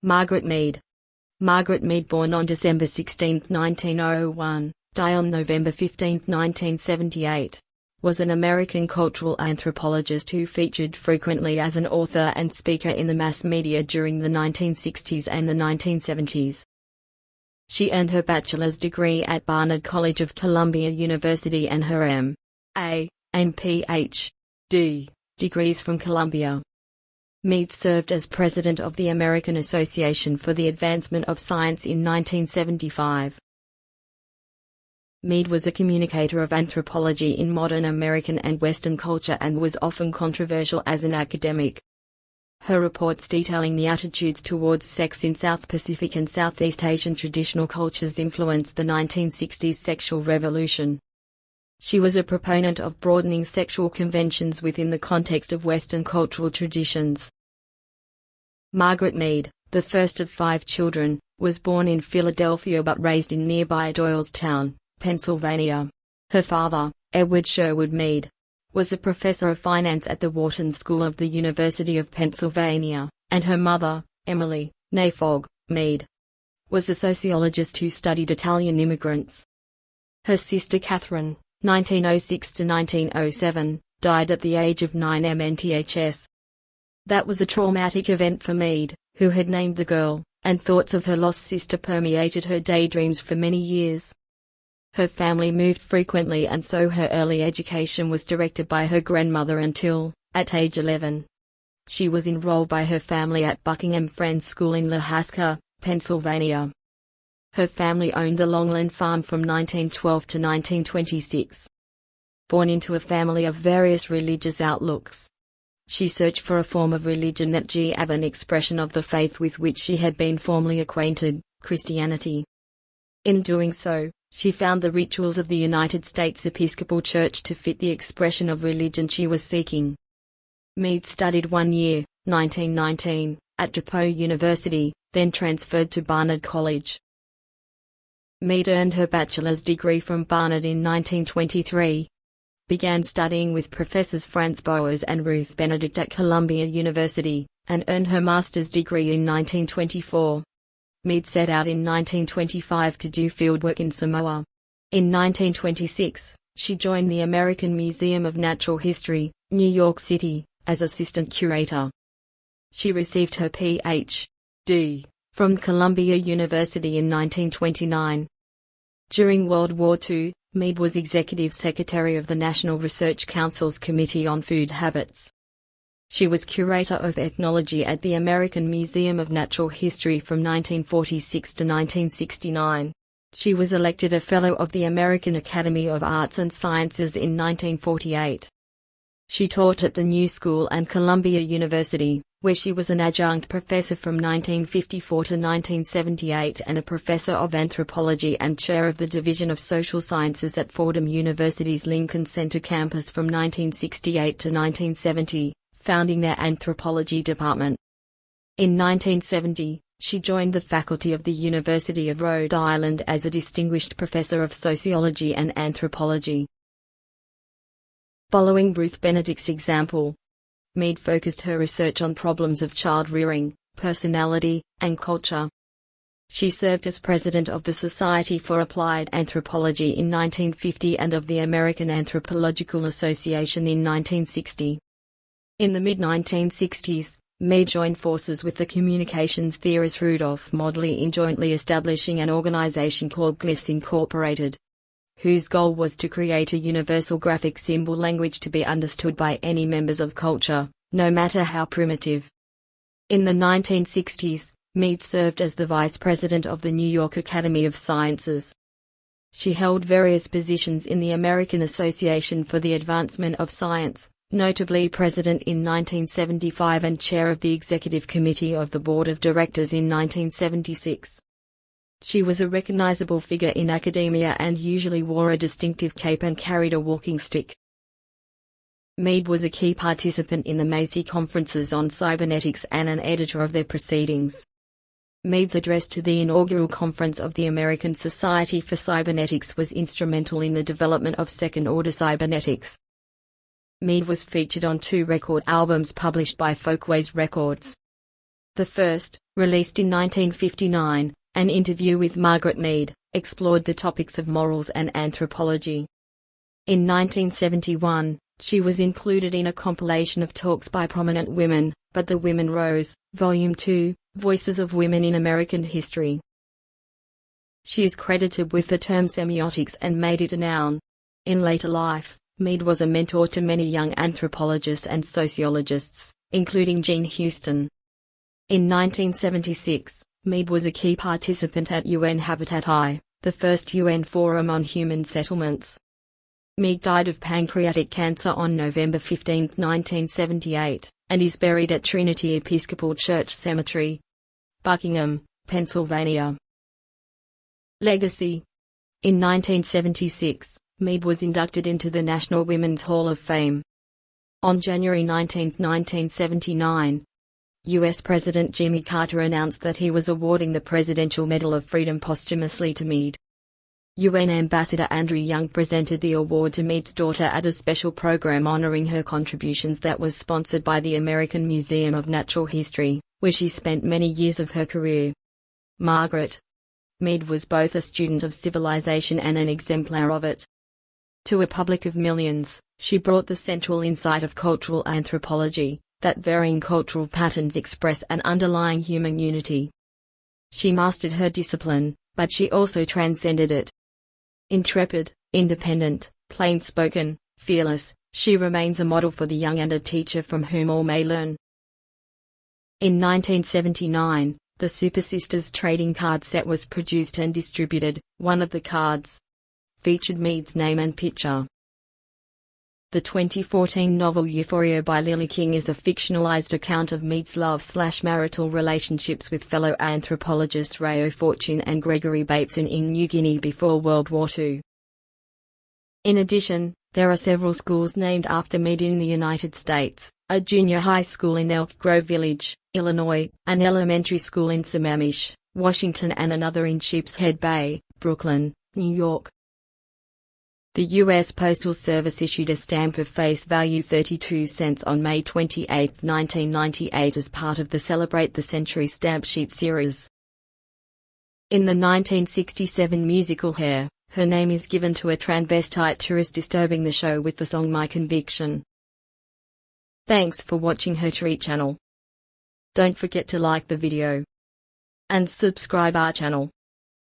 Margaret Mead. Margaret Mead, born on December 16, 1901, died on November 15, 1978, was an American cultural anthropologist who featured frequently as an author and speaker in the mass media during the 1960s and the 1970s. She earned her bachelor's degree at Barnard College of Columbia University and her M.A. and Ph.D. degrees from Columbia. Mead served as president of the American Association for the Advancement of Science in 1975. Mead was a communicator of anthropology in modern American and Western culture and was often controversial as an academic. Her reports detailing the attitudes towards sex in South Pacific and Southeast Asian traditional cultures influenced the 1960s sexual revolution. She was a proponent of broadening sexual conventions within the context of Western cultural traditions. Margaret Mead, the first of 5 children, was born in Philadelphia but raised in nearby Doylestown, Pennsylvania. Her father, Edward Sherwood Mead, was a professor of finance at the Wharton School of the University of Pennsylvania, and her mother, Emily Nafog Mead, was a sociologist who studied Italian immigrants. Her sister Catherine, 1906 to 1907, died at the age of 9 MNTHS. That was a traumatic event for Mead, who had named the girl, and thoughts of her lost sister permeated her daydreams for many years. Her family moved frequently and so her early education was directed by her grandmother until, at age 11, she was enrolled by her family at Buckingham Friends School in Lahaska, Pennsylvania. Her family owned the Longland Farm from 1912 to 1926. Born into a family of various religious outlooks, she searched for a form of religion that gave an expression of the faith with which she had been formerly acquainted, Christianity. In doing so, she found the rituals of the United States Episcopal Church to fit the expression of religion she was seeking. Mead studied 1 year, 1919, at DePaul University, then transferred to Barnard College. Mead earned her bachelor's degree from Barnard in 1923. Began studying with Professors Franz Boas and Ruth Benedict at Columbia University, and earned her master's degree in 1924. Mead set out in 1925 to do fieldwork in Samoa. In 1926, she joined the American Museum of Natural History, New York City, as assistant curator. She received her Ph.D. from Columbia University in 1929. During World War II, Mead was executive secretary of the National Research Council's Committee on Food Habits. She was curator of ethnology at the American Museum of Natural History from 1946 to 1969. She was elected a Fellow of the American Academy of Arts and Sciences in 1948. She taught at the New School and Columbia University, where she was an adjunct professor from 1954 to 1978 and a professor of anthropology and chair of the Division of Social Sciences at Fordham University's Lincoln Center campus from 1968 to 1970, founding their anthropology department. In 1970, she joined the faculty of the University of Rhode Island as a distinguished professor of sociology and anthropology. Following Ruth Benedict's example, Mead focused her research on problems of child rearing, personality, and culture. She served as president of the Society for Applied Anthropology in 1950 and of the American Anthropological Association in 1960. In the mid-1960s, Mead joined forces with the communications theorist Rudolph Modley in jointly establishing an organization called Glyphs Incorporated, whose goal was to create a universal graphic symbol language to be understood by any members of culture, no matter how primitive. In the 1960s, Mead served as the vice president of the New York Academy of Sciences. She held various positions in the American Association for the Advancement of Science, notably president in 1975 and chair of the executive committee of the board of directors in 1976. She was a recognizable figure in academia and usually wore a distinctive cape and carried a walking stick. Mead was a key participant in the Macy conferences on cybernetics and an editor of their proceedings. Mead's address to the inaugural conference of the American Society for Cybernetics was instrumental in the development of second-order cybernetics. Mead was featured on 2 record albums published by Folkways Records. The first, released in 1959, an interview with Margaret Mead, explored the topics of morals and anthropology. In 1971, she was included in a compilation of talks by prominent women, But the Women Rose, Volume 2, Voices of Women in American History. She is credited with the term semiotics and made it a noun. In later life, Mead was a mentor to many young anthropologists and sociologists, including Jean Houston. In 1976, Mead was a key participant at UN Habitat I, the first UN Forum on Human Settlements. Mead died of pancreatic cancer on November 15, 1978, and is buried at Trinity Episcopal Church Cemetery, Buckingham, Pennsylvania. Legacy. In 1976, Mead was inducted into the National Women's Hall of Fame. On January 19, 1979, U.S. President Jimmy Carter announced that he was awarding the Presidential Medal of Freedom posthumously to Mead. UN Ambassador Andrew Young presented the award to Mead's daughter at a special program honoring her contributions that was sponsored by the American Museum of Natural History, where she spent many years of her career. Margaret Mead was both a student of civilization and an exemplar of it. To a public of millions, she brought the central insight of cultural anthropology, that varying cultural patterns express an underlying human unity. She mastered her discipline, but she also transcended it. Intrepid, independent, plain-spoken, fearless, she remains a model for the young and a teacher from whom all may learn. In 1979, the Super Sisters trading card set was produced and distributed. One of the cards featured Mead's name and picture. The 2014 novel Euphoria by Lily King is a fictionalized account of Mead's love/marital relationships with fellow anthropologists Rayo Fortune and Gregory Bateson in New Guinea before World War II. In addition, there are several schools named after Mead in the United States, a junior high school in Elk Grove Village, Illinois, an elementary school in Sammamish, Washington, and another in Sheepshead Bay, Brooklyn, New York. The U.S. Postal Service issued a stamp of face value 32 cents on May 28, 1998 as part of the Celebrate the Century stamp sheet series. In the 1967 musical Hair, her name is given to a transvestite tourist disturbing the show with the song My Conviction. Thanks for watching HerStory channel. Don't forget to like the video and subscribe our channel.